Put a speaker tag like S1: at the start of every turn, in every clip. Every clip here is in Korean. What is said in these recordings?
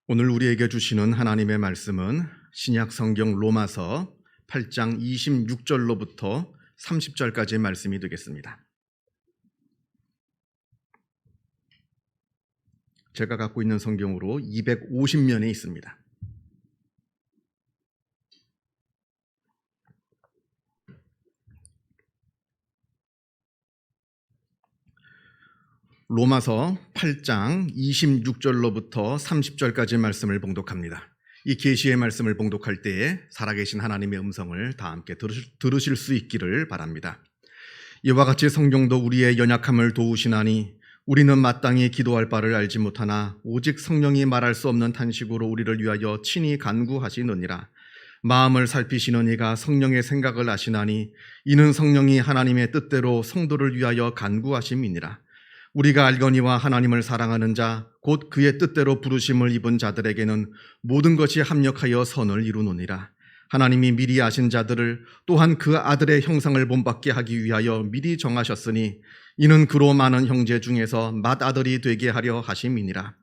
S1: 오늘 우리에게 주시는 하나님의 말씀은 신약 성경 로마서 8장 26절로부터 30절까지의 말씀이 되겠습니다. 제가 갖고 있는 성경으로 250면에 있습니다. 로마서 8장 26절로부터 30절까지의 말씀을 봉독합니다. 이 계시의 말씀을 봉독할 때에 살아계신 하나님의 음성을 다 함께 들으실 수 있기를 바랍니다. 이와 같이 성경도 우리의 연약함을 도우시나니 우리는 마땅히 기도할 바를 알지 못하나 오직 성령이 말할 수 없는 탄식으로 우리를 위하여 친히 간구하시느니라. 마음을 살피시는 이가 성령의 생각을 아시나니 이는 성령이 하나님의 뜻대로 성도를 위하여 간구하심이니라. 우리가 알거니와 하나님을 사랑하는 자 곧 그의 뜻대로 부르심을 입은 자들에게는 모든 것이 합력하여 선을 이루느니라. 하나님이 미리 아신 자들을 또한 그 아들의 형상을 본받게 하기 위하여 미리 정하셨으니 이는 그로 많은 형제 중에서 맏아들이 되게 하려 하심이니라.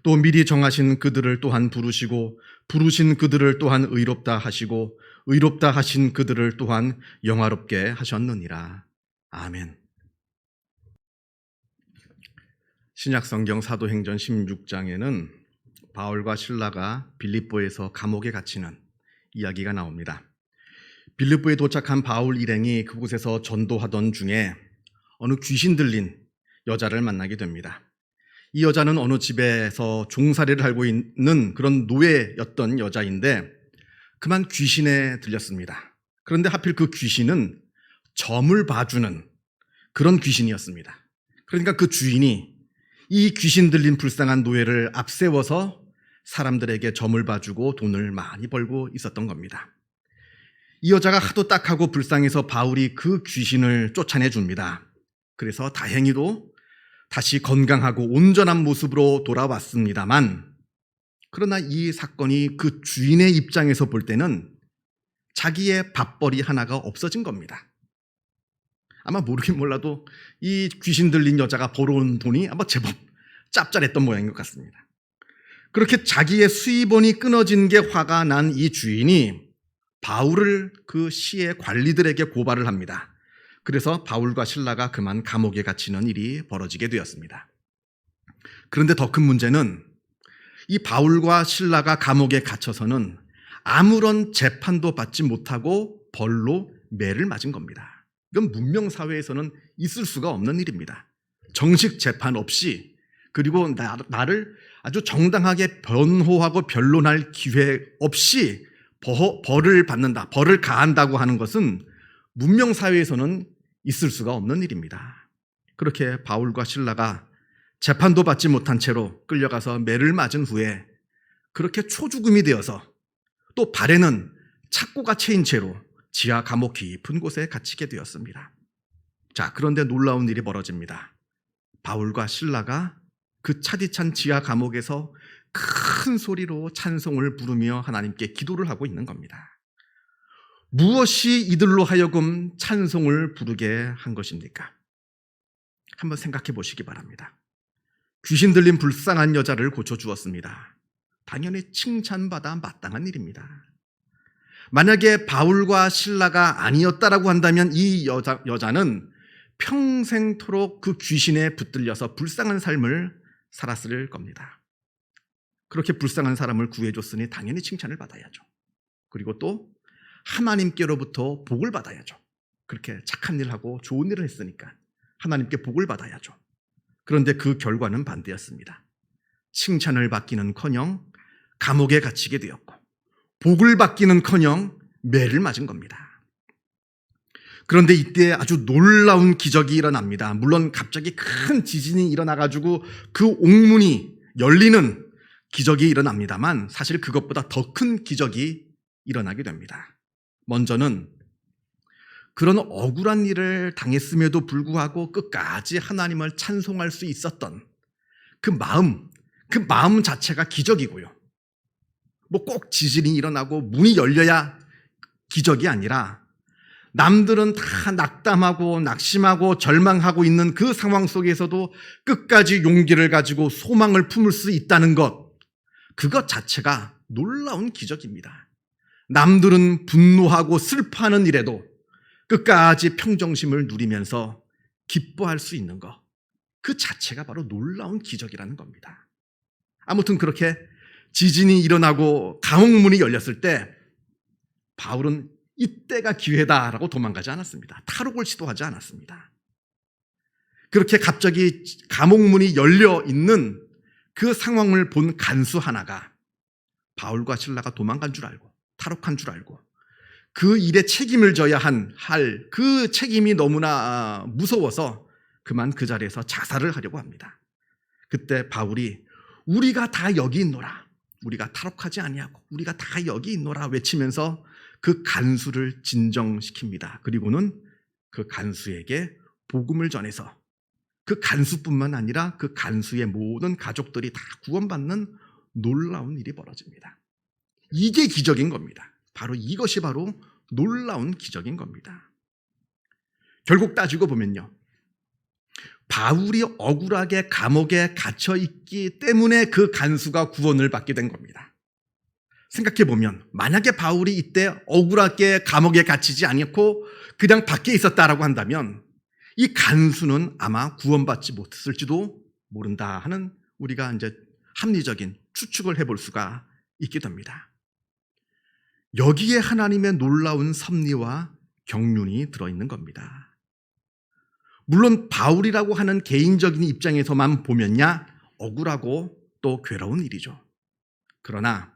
S1: 또 미리 정하신 그들을 또한 부르시고 부르신 그들을 또한 의롭다 하시고 의롭다 하신 그들을 또한 영화롭게 하셨느니라. 아멘. 신약성경 사도행전 16장에는 바울과 실라가 빌립보에서 감옥에 갇히는 이야기가 나옵니다. 빌립보에 도착한 바울 일행이 그곳에서 전도하던 중에 어느 귀신 들린 여자를 만나게 됩니다. 이 여자는 어느 집에서 종살이를 하고 있는 그런 노예였던 여자인데 그만 귀신에 들렸습니다. 그런데 하필 그 귀신은 점을 봐주는 그런 귀신이었습니다. 그러니까 그 주인이 이 귀신 들린 불쌍한 노예를 앞세워서 사람들에게 점을 봐주고 돈을 많이 벌고 있었던 겁니다. 이 여자가 하도 딱하고 불쌍해서 바울이 그 귀신을 쫓아내줍니다. 그래서 다행히도 다시 건강하고 온전한 모습으로 돌아왔습니다만, 그러나 이 사건이 그 주인의 입장에서 볼 때는 자기의 밥벌이 하나가 없어진 겁니다. 아마 모르긴 몰라도 이 귀신 들린 여자가 벌어온 돈이 아마 제법 짭짤했던 모양인 것 같습니다. 그렇게 자기의 수입원이 끊어진 게 화가 난 이 주인이 바울을 그 시의 관리들에게 고발을 합니다. 그래서 바울과 실라가 그만 감옥에 갇히는 일이 벌어지게 되었습니다. 그런데 더 큰 문제는 이 바울과 실라가 감옥에 갇혀서는 아무런 재판도 받지 못하고 벌로 매를 맞은 겁니다. 이건 문명사회에서는 있을 수가 없는 일입니다. 정식 재판 없이, 그리고 나를 아주 정당하게 변호하고 변론할 기회 없이 벌을 받는다, 벌을 가한다고 하는 것은 문명사회에서는 있을 수가 없는 일입니다. 그렇게 바울과 실라가 재판도 받지 못한 채로 끌려가서 매를 맞은 후에 그렇게 초죽음이 되어서 또 발에는 착고가 채인 채로 지하 감옥 깊은 곳에 갇히게 되었습니다. 자, 그런데 놀라운 일이 벌어집니다. 바울과 실라가 그 차디찬 지하 감옥에서 큰 소리로 찬송을 부르며 하나님께 기도를 하고 있는 겁니다. 무엇이 이들로 하여금 찬송을 부르게 한 것입니까? 한번 생각해 보시기 바랍니다. 귀신 들린 불쌍한 여자를 고쳐주었습니다. 당연히 칭찬받아 마땅한 일입니다. 만약에 바울과 실라가 아니었다라고 한다면 이 여자는 평생토록 그 귀신에 붙들려서 불쌍한 삶을 살았을 겁니다. 그렇게 불쌍한 사람을 구해줬으니 당연히 칭찬을 받아야죠. 그리고 또 하나님께로부터 복을 받아야죠. 그렇게 착한 일을 하고 좋은 일을 했으니까 하나님께 복을 받아야죠. 그런데 그 결과는 반대였습니다. 칭찬을 받기는커녕 감옥에 갇히게 되었고 복을 받기는커녕 매를 맞은 겁니다. 그런데 이때 아주 놀라운 기적이 일어납니다. 물론 갑자기 큰 지진이 일어나가지고 그 옥문이 열리는 기적이 일어납니다만 사실 그것보다 더 큰 기적이 일어나게 됩니다. 먼저는 그런 억울한 일을 당했음에도 불구하고 끝까지 하나님을 찬송할 수 있었던 그 마음 자체가 기적이고요. 뭐 꼭 지진이 일어나고 문이 열려야 기적이 아니라 남들은 다 낙담하고 낙심하고 절망하고 있는 그 상황 속에서도 끝까지 용기를 가지고 소망을 품을 수 있다는 것, 그것 자체가 놀라운 기적입니다. 남들은 분노하고 슬퍼하는 일에도 끝까지 평정심을 누리면서 기뻐할 수 있는 것, 그 자체가 바로 놀라운 기적이라는 겁니다. 아무튼 그렇게 지진이 일어나고 감옥문이 열렸을 때 바울은 이때가 기회다라고 도망가지 않았습니다. 탈옥을 시도하지 않았습니다. 그렇게 갑자기 감옥문이 열려 있는 그 상황을 본 간수 하나가 바울과 실라가 도망간 줄 알고 탈옥한 줄 알고 그 일에 책임을 져야 할 그 책임이 너무나 무서워서 그만 그 자리에서 자살을 하려고 합니다. 그때 바울이 우리가 다 여기 있노라, 우리가 탈옥하지 아니하고 우리가 다 여기 있노라 외치면서 그 간수를 진정시킵니다. 그리고는 그 간수에게 복음을 전해서 그 간수뿐만 아니라 그 간수의 모든 가족들이 다 구원받는 놀라운 일이 벌어집니다. 이게 기적인 겁니다. 바로 이것이 바로 놀라운 기적인 겁니다. 결국 따지고 보면요, 바울이 억울하게 감옥에 갇혀 있기 때문에 그 간수가 구원을 받게 된 겁니다. 생각해 보면 만약에 바울이 이때 억울하게 감옥에 갇히지 않고 그냥 밖에 있었다라고 한다면 이 간수는 아마 구원받지 못했을지도 모른다 하는 우리가 이제 합리적인 추측을 해볼 수가 있게 됩니다. 여기에 하나님의 놀라운 섭리와 경륜이 들어있는 겁니다. 물론 바울이라고 하는 개인적인 입장에서만 보면야 억울하고 또 괴로운 일이죠. 그러나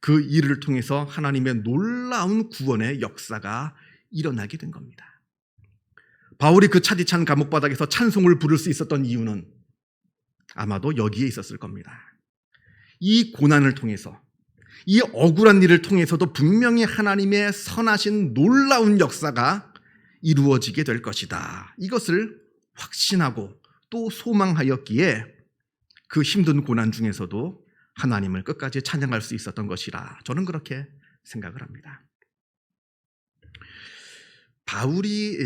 S1: 그 일을 통해서 하나님의 놀라운 구원의 역사가 일어나게 된 겁니다. 바울이 그 차디찬 감옥바닥에서 찬송을 부를 수 있었던 이유는 아마도 여기에 있었을 겁니다. 이 고난을 통해서, 이 억울한 일을 통해서도 분명히 하나님의 선하신 놀라운 역사가 이루어지게 될 것이다, 이것을 확신하고 또 소망하였기에 그 힘든 고난 중에서도 하나님을 끝까지 찬양할 수 있었던 것이라 저는 그렇게 생각을 합니다. 바울이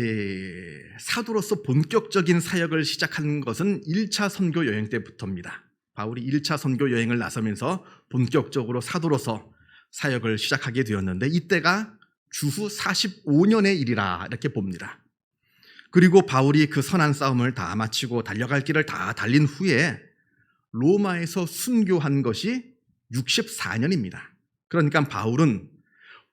S1: 사도로서 본격적인 사역을 시작한 것은 1차 선교 여행 때부터입니다. 바울이 1차 선교 여행을 나서면서 본격적으로 사도로서 사역을 시작하게 되었는데 이때가 주후 45년의 일이라 이렇게 봅니다. 그리고 바울이 그 선한 싸움을 다 마치고 달려갈 길을 다 달린 후에 로마에서 순교한 것이 64년입니다. 그러니까 바울은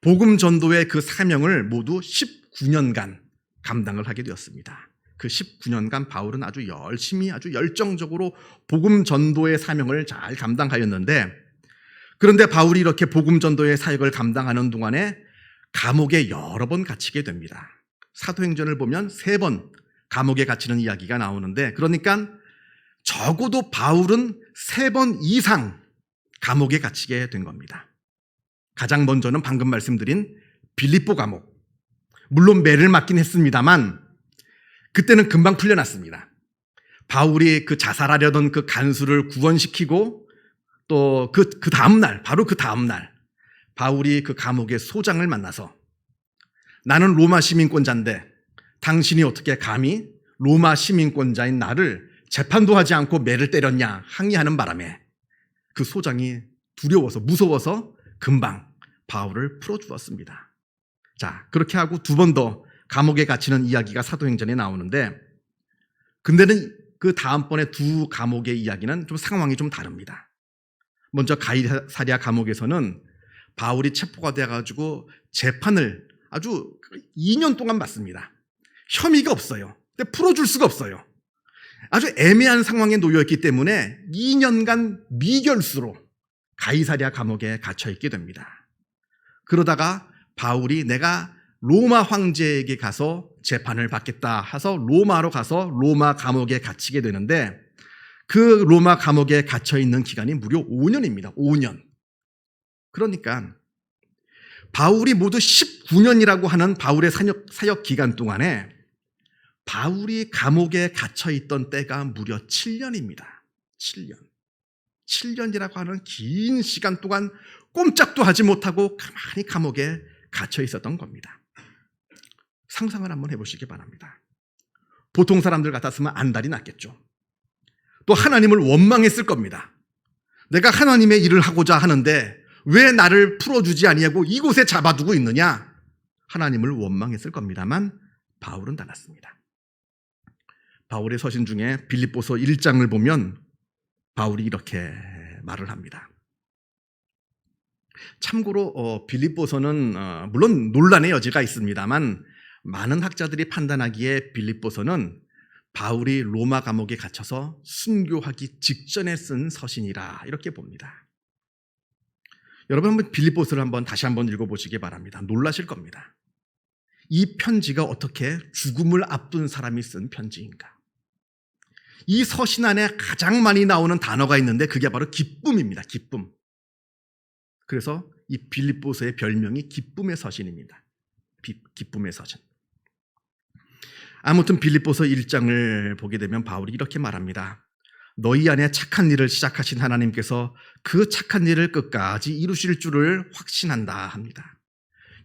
S1: 복음 전도의 그 사명을 모두 19년간 감당을 하게 되었습니다. 그 19년간 바울은 아주 열심히, 아주 열정적으로 복음 전도의 사명을 잘 감당하였는데, 그런데 바울이 이렇게 복음 전도의 사역을 감당하는 동안에 감옥에 여러 번 갇히게 됩니다. 사도행전을 보면 3번 감옥에 갇히는 이야기가 나오는데, 그러니까 적어도 바울은 3번 이상 감옥에 갇히게 된 겁니다. 가장 먼저는 방금 말씀드린 빌립보 감옥. 물론 매를 맞긴 했습니다만 그때는 금방 풀려났습니다. 바울이 그 자살하려던 그 간수를 구원시키고 또 그 다음날, 바로 그 다음날 바울이 그 감옥의 소장을 만나서 나는 로마 시민권자인데 당신이 어떻게 감히 로마 시민권자인 나를 재판도 하지 않고 매를 때렸냐 항의하는 바람에 그 소장이 두려워서 무서워서 금방 바울을 풀어주었습니다. 자, 그렇게 하고 2번 더 감옥에 갇히는 이야기가 사도행전에 나오는데, 근데는 그 다음번에 2 감옥의 이야기는 좀 상황이 좀 다릅니다. 먼저 가이사랴 감옥에서는 바울이 체포가 돼가지고 재판을 아주 2년 동안 받습니다. 혐의가 없어요. 근데 풀어줄 수가 없어요. 아주 애매한 상황에 놓여있기 때문에 2년간 미결수로 가이사랴 감옥에 갇혀있게 됩니다. 그러다가 바울이 내가 로마 황제에게 가서 재판을 받겠다 해서 로마로 가서 로마 감옥에 갇히게 되는데, 그 로마 감옥에 갇혀있는 기간이 무려 5년입니다. 5년. 그러니까 바울이 모두 19년이라고 하는 바울의 사역 기간 동안에 바울이 감옥에 갇혀있던 때가 무려 7년입니다. 7년. 7년이라고 하는 긴 시간 동안 꼼짝도 하지 못하고 가만히 감옥에 갇혀 있었던 겁니다. 상상을 한번 해보시기 바랍니다. 보통 사람들 같았으면 안달이 났겠죠. 또 하나님을 원망했을 겁니다. 내가 하나님의 일을 하고자 하는데 왜 나를 풀어주지 아니하고 이곳에 잡아두고 있느냐? 하나님을 원망했을 겁니다만 바울은 달랐습니다. 바울의 서신 중에 빌립보서 1장을 보면 바울이 이렇게 말을 합니다. 참고로 빌립보서는 물론 논란의 여지가 있습니다만 많은 학자들이 판단하기에 빌립보서는 바울이 로마 감옥에 갇혀서 순교하기 직전에 쓴 서신이라 이렇게 봅니다. 여러분 한번 빌립보서를 다시 한번 읽어보시기 바랍니다. 놀라실 겁니다. 이 편지가 어떻게 죽음을 앞둔 사람이 쓴 편지인가? 이 서신 안에 가장 많이 나오는 단어가 있는데 그게 바로 기쁨입니다. 기쁨. 그래서 이 빌립보서의 별명이 기쁨의 서신입니다. 기쁨의 서신. 아무튼 빌립보서 1장을 보게 되면 바울이 이렇게 말합니다. 너희 안에 착한 일을 시작하신 하나님께서 그 착한 일을 끝까지 이루실 줄을 확신한다 합니다.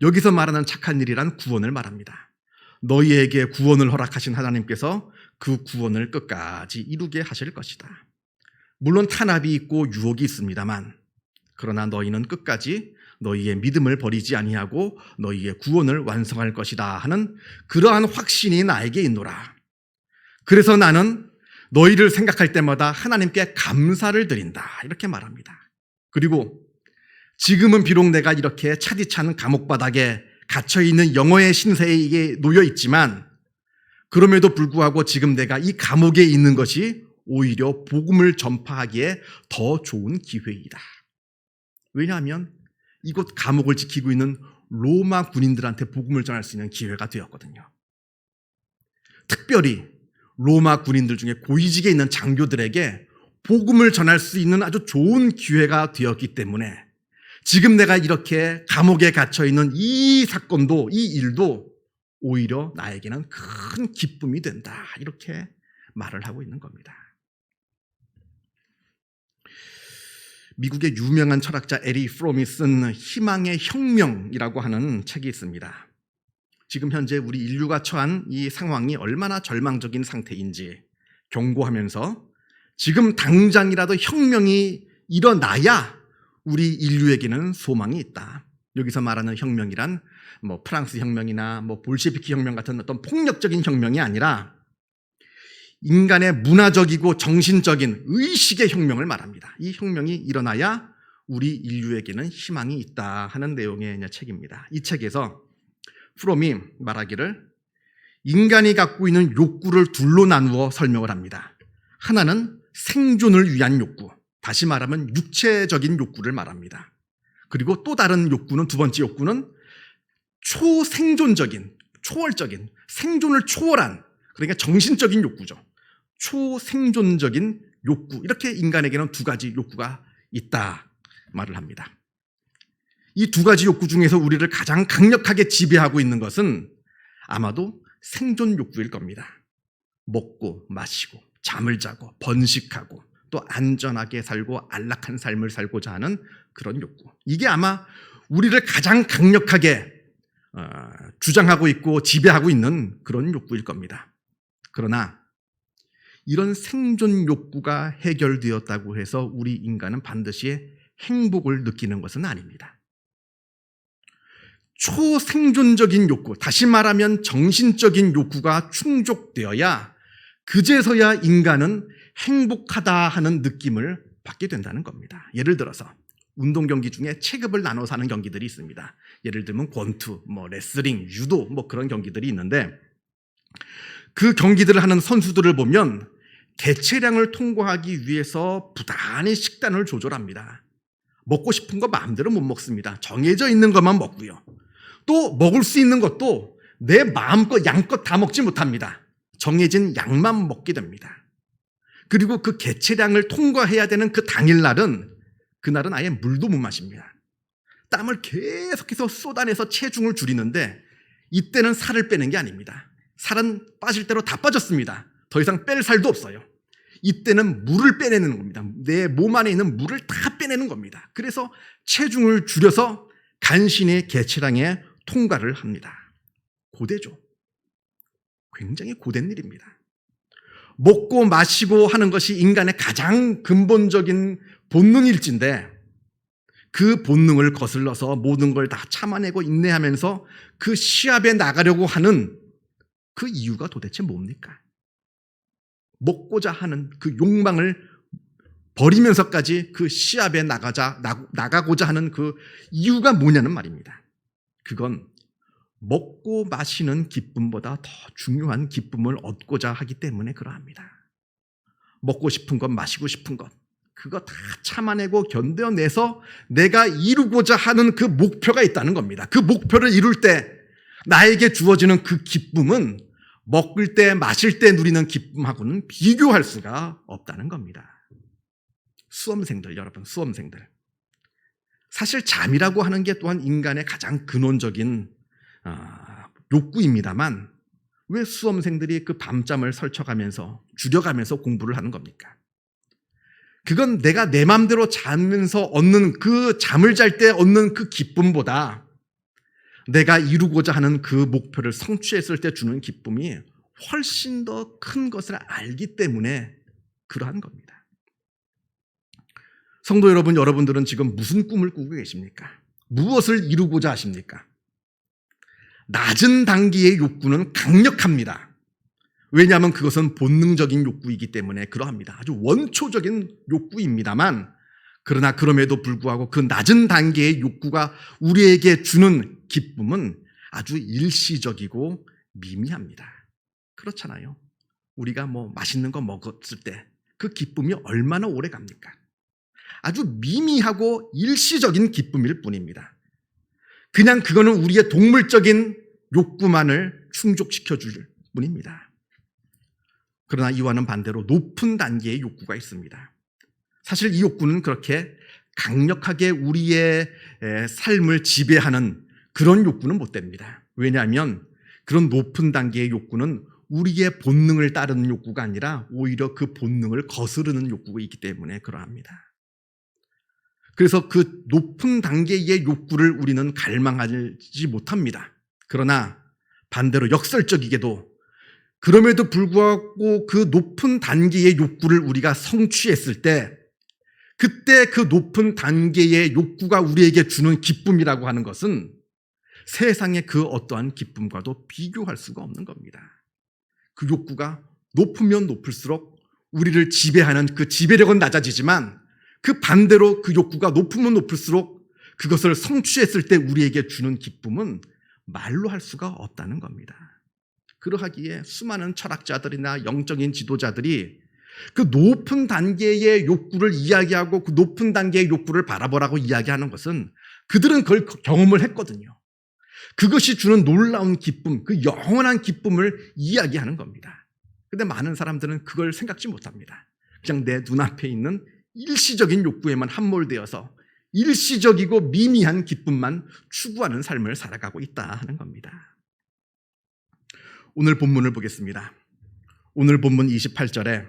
S1: 여기서 말하는 착한 일이란 구원을 말합니다. 너희에게 구원을 허락하신 하나님께서 그 구원을 끝까지 이루게 하실 것이다. 물론 탄압이 있고 유혹이 있습니다만 그러나 너희는 끝까지 너희의 믿음을 버리지 아니하고 너희의 구원을 완성할 것이다 하는 그러한 확신이 나에게 있노라. 그래서 나는 너희를 생각할 때마다 하나님께 감사를 드린다 이렇게 말합니다. 그리고 지금은 비록 내가 이렇게 차디찬 감옥바닥에 갇혀있는 영어의 신세에 놓여 있지만 그럼에도 불구하고 지금 내가 이 감옥에 있는 것이 오히려 복음을 전파하기에 더 좋은 기회이다. 왜냐하면 이곳 감옥을 지키고 있는 로마 군인들한테 복음을 전할 수 있는 기회가 되었거든요. 특별히 로마 군인들 중에 고위직에 있는 장교들에게 복음을 전할 수 있는 아주 좋은 기회가 되었기 때문에 지금 내가 이렇게 감옥에 갇혀있는 이 사건도 이 일도 오히려 나에게는 큰 기쁨이 된다 이렇게 말을 하고 있는 겁니다. 미국의 유명한 철학자 에리 프롬이 쓴 희망의 혁명이라고 하는 책이 있습니다. 지금 현재 우리 인류가 처한 이 상황이 얼마나 절망적인 상태인지 경고하면서 지금 당장이라도 혁명이 일어나야 우리 인류에게는 소망이 있다. 여기서 말하는 혁명이란 프랑스 혁명이나 볼셰비키 혁명 같은 어떤 폭력적인 혁명이 아니라 인간의 문화적이고 정신적인 의식의 혁명을 말합니다. 이 혁명이 일어나야 우리 인류에게는 희망이 있다 하는 내용의 책입니다. 이 책에서 프롬이 말하기를 인간이 갖고 있는 욕구를 둘로 나누어 설명을 합니다. 하나는 생존을 위한 욕구, 다시 말하면 육체적인 욕구를 말합니다. 그리고 또 다른 욕구는, 두 번째 욕구는 초생존적인, 초월적인, 생존을 초월한, 그러니까 정신적인 욕구죠. 초생존적인 욕구, 이렇게 인간에게는 두 가지 욕구가 있다 말을 합니다. 이 두 가지 욕구 중에서 우리를 가장 강력하게 지배하고 있는 것은 아마도 생존 욕구일 겁니다. 먹고 마시고 잠을 자고 번식하고 또 안전하게 살고 안락한 삶을 살고자 하는 그런 욕구. 이게 아마 우리를 가장 강력하게 주장하고 있고 지배하고 있는 그런 욕구일 겁니다. 그러나 이런 생존 욕구가 해결되었다고 해서 우리 인간은 반드시 행복을 느끼는 것은 아닙니다. 초생존적인 욕구, 다시 말하면 정신적인 욕구가 충족되어야 그제서야 인간은 행복하다 하는 느낌을 받게 된다는 겁니다. 예를 들어서 운동 경기 중에 체급을 나눠서 하는 경기들이 있습니다. 예를 들면 권투, 레슬링, 유도 그런 경기들이 있는데 그 경기들을 하는 선수들을 보면 개체량을 통과하기 위해서 부단히 식단을 조절합니다. 먹고 싶은 거 마음대로 못 먹습니다. 정해져 있는 것만 먹고요. 또 먹을 수 있는 것도 내 마음껏 양껏 다 먹지 못합니다. 정해진 양만 먹게 됩니다. 그리고 그 개체량을 통과해야 되는 그 당일날은 그날은 아예 물도 못 마십니다. 땀을 계속해서 쏟아내서 체중을 줄이는데 이때는 살을 빼는 게 아닙니다. 살은 빠질 대로 다 빠졌습니다. 더 이상 뺄 살도 없어요. 이때는 물을 빼내는 겁니다. 내 몸 안에 있는 물을 다 빼내는 겁니다. 그래서 체중을 줄여서 간신히 개체량에 통과를 합니다. 고되죠. 굉장히 고된 일입니다. 먹고 마시고 하는 것이 인간의 가장 근본적인 본능일진데 그 본능을 거슬러서 모든 걸 다 참아내고 인내하면서 그 시합에 나가려고 하는 그 이유가 도대체 뭡니까? 먹고자 하는 그 욕망을 버리면서까지 그 시합에 나가고자 하는 그 이유가 뭐냐는 말입니다. 그건 먹고 마시는 기쁨보다 더 중요한 기쁨을 얻고자 하기 때문에 그러합니다. 먹고 싶은 것, 마시고 싶은 것, 그거 다 참아내고 견뎌내서 내가 이루고자 하는 그 목표가 있다는 겁니다. 그 목표를 이룰 때 나에게 주어지는 그 기쁨은 먹을 때, 마실 때 누리는 기쁨하고는 비교할 수가 없다는 겁니다. 수험생들, 여러분, 수험생들. 사실 잠이라고 하는 게 또한 인간의 가장 근원적인 욕구입니다만 왜 수험생들이 그 밤잠을 설쳐가면서 줄여가면서 공부를 하는 겁니까? 그건 내가 내 마음대로 자면서 얻는 그 잠을 잘 때 얻는 그 기쁨보다 내가 이루고자 하는 그 목표를 성취했을 때 주는 기쁨이 훨씬 더 큰 것을 알기 때문에 그러한 겁니다. 성도 여러분, 여러분들은 지금 무슨 꿈을 꾸고 계십니까? 무엇을 이루고자 하십니까? 낮은 단계의 욕구는 강력합니다. 왜냐하면 그것은 본능적인 욕구이기 때문에 그러합니다. 아주 원초적인 욕구입니다만, 그러나 그럼에도 불구하고 그 낮은 단계의 욕구가 우리에게 주는 기쁨은 아주 일시적이고 미미합니다. 그렇잖아요. 우리가 맛있는 거 먹었을 때 그 기쁨이 얼마나 오래 갑니까? 아주 미미하고 일시적인 기쁨일 뿐입니다. 그냥 그거는 우리의 동물적인 욕구만을 충족시켜 줄 뿐입니다. 그러나 이와는 반대로 높은 단계의 욕구가 있습니다. 사실 이 욕구는 그렇게 강력하게 우리의 삶을 지배하는 그런 욕구는 못 됩니다. 왜냐하면 그런 높은 단계의 욕구는 우리의 본능을 따르는 욕구가 아니라 오히려 그 본능을 거스르는 욕구가 있기 때문에 그러합니다. 그래서 그 높은 단계의 욕구를 우리는 갈망하지 못합니다. 그러나 반대로 역설적이게도 그럼에도 불구하고 그 높은 단계의 욕구를 우리가 성취했을 때 그때 그 높은 단계의 욕구가 우리에게 주는 기쁨이라고 하는 것은 세상의 그 어떠한 기쁨과도 비교할 수가 없는 겁니다. 그 욕구가 높으면 높을수록 우리를 지배하는 그 지배력은 낮아지지만 그 반대로 그 욕구가 높으면 높을수록 그것을 성취했을 때 우리에게 주는 기쁨은 말로 할 수가 없다는 겁니다. 그러하기에 수많은 철학자들이나 영적인 지도자들이 그 높은 단계의 욕구를 이야기하고 그 높은 단계의 욕구를 바라보라고 이야기하는 것은 그들은 그걸 경험을 했거든요. 그것이 주는 놀라운 기쁨, 그 영원한 기쁨을 이야기하는 겁니다. 그런데 많은 사람들은 그걸 생각지 못합니다. 그냥 내 눈앞에 있는 일시적인 욕구에만 함몰되어서 일시적이고 미미한 기쁨만 추구하는 삶을 살아가고 있다 하는 겁니다. 오늘 본문을 보겠습니다. 오늘 본문 28절에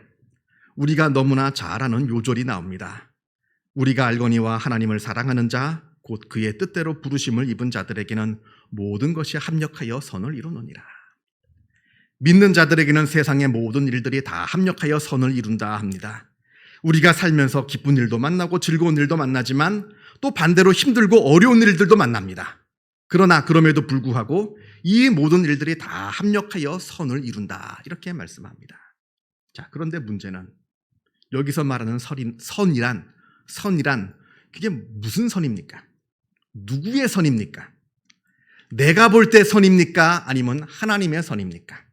S1: 우리가 너무나 잘 아는 요절이 나옵니다. 우리가 알거니와 하나님을 사랑하는 자, 곧 그의 뜻대로 부르심을 입은 자들에게는 모든 것이 합력하여 선을 이루느니라. 믿는 자들에게는 세상의 모든 일들이 다 합력하여 선을 이룬다 합니다. 우리가 살면서 기쁜 일도 만나고 즐거운 일도 만나지만 또 반대로 힘들고 어려운 일들도 만납니다. 그러나 그럼에도 불구하고 이 모든 일들이 다 합력하여 선을 이룬다 이렇게 말씀합니다. 자, 그런데 문제는 여기서 말하는 선이란 그게 무슨 선입니까? 누구의 선입니까? 내가 볼 때 선입니까? 아니면 하나님의 선입니까?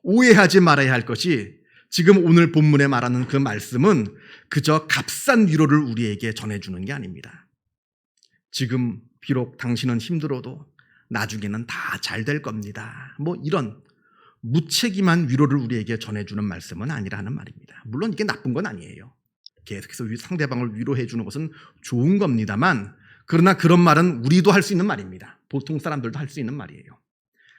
S1: 오해하지 말아야 할 것이 지금 오늘 본문에 말하는 그 말씀은 그저 값싼 위로를 우리에게 전해주는 게 아닙니다. 지금 비록 당신은 힘들어도 나중에는 다 잘 될 겁니다. 이런 무책임한 위로를 우리에게 전해주는 말씀은 아니라는 말입니다. 물론 이게 나쁜 건 아니에요. 계속해서 상대방을 위로해 주는 것은 좋은 겁니다만 그러나 그런 말은 우리도 할 수 있는 말입니다. 보통 사람들도 할 수 있는 말이에요.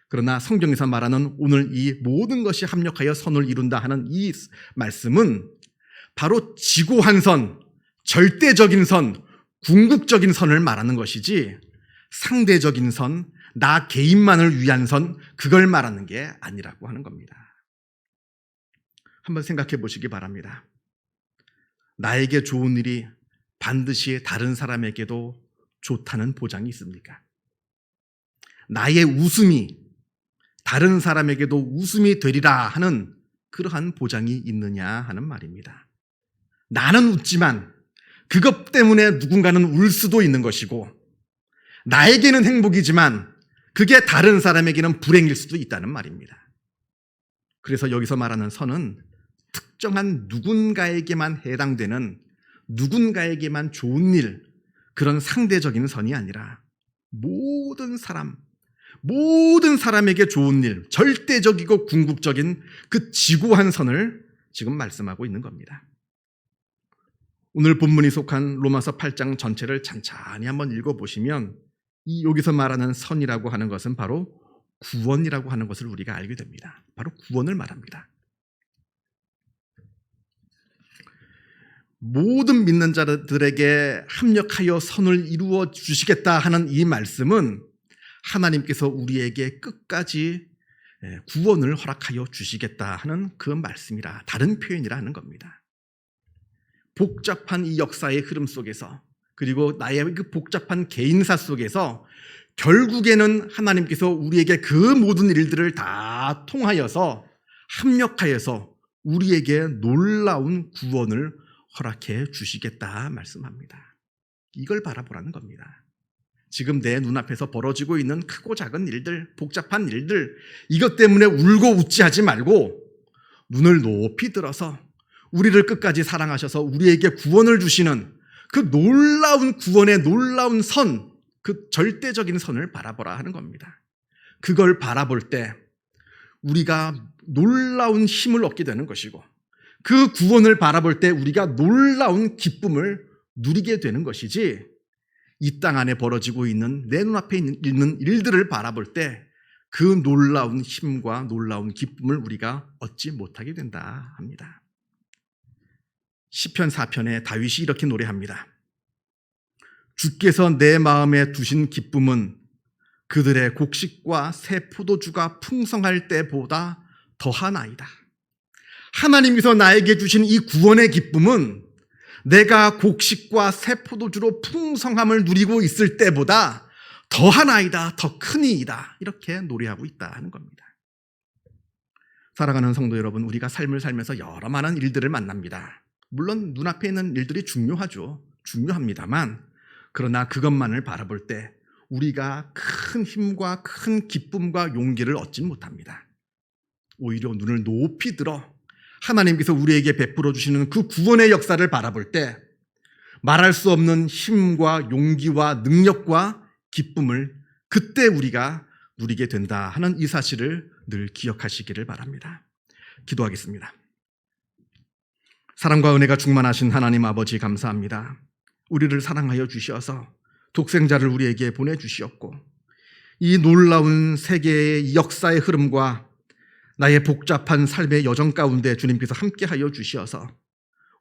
S1: 그러나 성경에서 말하는 오늘 이 모든 것이 합력하여 선을 이룬다 하는 이 말씀은 바로 지고한 선, 절대적인 선, 궁극적인 선을 말하는 것이지 상대적인 선, 나 개인만을 위한 선, 그걸 말하는 게 아니라고 하는 겁니다. 한번 생각해 보시기 바랍니다. 나에게 좋은 일이 반드시 다른 사람에게도 좋다는 보장이 있습니까? 나의 웃음이 다른 사람에게도 웃음이 되리라 하는 그러한 보장이 있느냐 하는 말입니다. 나는 웃지만 그것 때문에 누군가는 울 수도 있는 것이고, 나에게는 행복이지만 그게 다른 사람에게는 불행일 수도 있다는 말입니다. 그래서 여기서 말하는 선은 특정한 누군가에게만 해당되는, 누군가에게만 좋은 일, 그런 상대적인 선이 아니라 모든 사람에게 좋은 일, 절대적이고 궁극적인 그 지고한 선을 지금 말씀하고 있는 겁니다. 오늘 본문이 속한 로마서 8장 전체를 찬찬히 한번 읽어보시면 이 여기서 말하는 선이라고 하는 것은 바로 구원이라고 하는 것을 우리가 알게 됩니다. 바로 구원을 말합니다. 모든 믿는 자들에게 합력하여 선을 이루어 주시겠다 하는 이 말씀은 하나님께서 우리에게 끝까지 구원을 허락하여 주시겠다 하는 그 말씀이라, 다른 표현이라 하는 겁니다. 복잡한 이 역사의 흐름 속에서, 그리고 나의 그 복잡한 개인사 속에서 결국에는 하나님께서 우리에게 그 모든 일들을 다 통하여서 합력하여서 우리에게 놀라운 구원을 허락해 주시겠다 말씀합니다. 이걸 바라보라는 겁니다. 지금 내 눈앞에서 벌어지고 있는 크고 작은 일들, 복잡한 일들, 이것 때문에 울고 웃지 하지 말고 눈을 높이 들어서 우리를 끝까지 사랑하셔서 우리에게 구원을 주시는 그 놀라운 구원의 놀라운 선, 그 절대적인 선을 바라보라 하는 겁니다. 그걸 바라볼 때 우리가 놀라운 힘을 얻게 되는 것이고, 그 구원을 바라볼 때 우리가 놀라운 기쁨을 누리게 되는 것이지, 이 땅 안에 벌어지고 있는 내 눈앞에 있는 일들을 바라볼 때 그 놀라운 힘과 놀라운 기쁨을 우리가 얻지 못하게 된다 합니다. 시편 4편에 다윗이 이렇게 노래합니다. 주께서 내 마음에 두신 기쁨은 그들의 곡식과 새 포도주가 풍성할 때보다 더하나이다. 하나님께서 나에게 주신 이 구원의 기쁨은 내가 곡식과 새 포도주로 풍성함을 누리고 있을 때보다 더하나이다, 더 크니이다, 이렇게 노래하고 있다 하는 겁니다. 사랑하는 성도 여러분, 우리가 삶을 살면서 여러 많은 일들을 만납니다. 물론 눈앞에 있는 일들이 중요하죠. 중요합니다만, 그러나 그것만을 바라볼 때 우리가 큰 힘과 큰 기쁨과 용기를 얻지 못합니다. 오히려 눈을 높이 들어 하나님께서 우리에게 베풀어 주시는 그 구원의 역사를 바라볼 때 말할 수 없는 힘과 용기와 능력과 기쁨을 그때 우리가 누리게 된다 하는 이 사실을 늘 기억하시기를 바랍니다. 기도하겠습니다. 사랑과 은혜가 충만하신 하나님 아버지, 감사합니다. 우리를 사랑하여 주셔서 독생자를 우리에게 보내주시었고, 이 놀라운 세계의 역사의 흐름과 나의 복잡한 삶의 여정 가운데 주님께서 함께하여 주시어서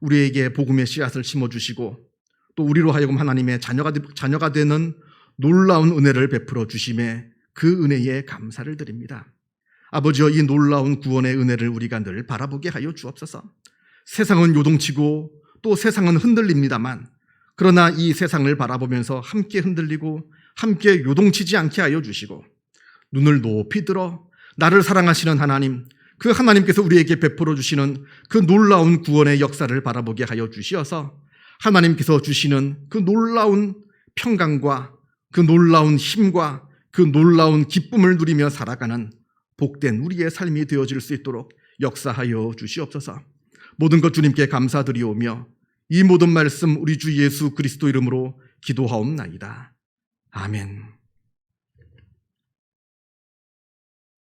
S1: 우리에게 복음의 씨앗을 심어주시고, 또 우리로 하여금 하나님의 자녀가 되는 놀라운 은혜를 베풀어 주심에 그 은혜에 감사를 드립니다. 아버지여, 이 놀라운 구원의 은혜를 우리가 늘 바라보게 하여 주옵소서. 세상은 요동치고 또 세상은 흔들립니다만, 그러나 이 세상을 바라보면서 함께 흔들리고 함께 요동치지 않게 하여 주시고, 눈을 높이 들어 나를 사랑하시는 하나님, 그 하나님께서 우리에게 베풀어 주시는 그 놀라운 구원의 역사를 바라보게 하여 주시어서 하나님께서 주시는 그 놀라운 평강과 그 놀라운 힘과 그 놀라운 기쁨을 누리며 살아가는 복된 우리의 삶이 되어질 수 있도록 역사하여 주시옵소서. 모든 것 주님께 감사드리오며 이 모든 말씀 우리 주 예수 그리스도 이름으로 기도하옵나이다. 아멘.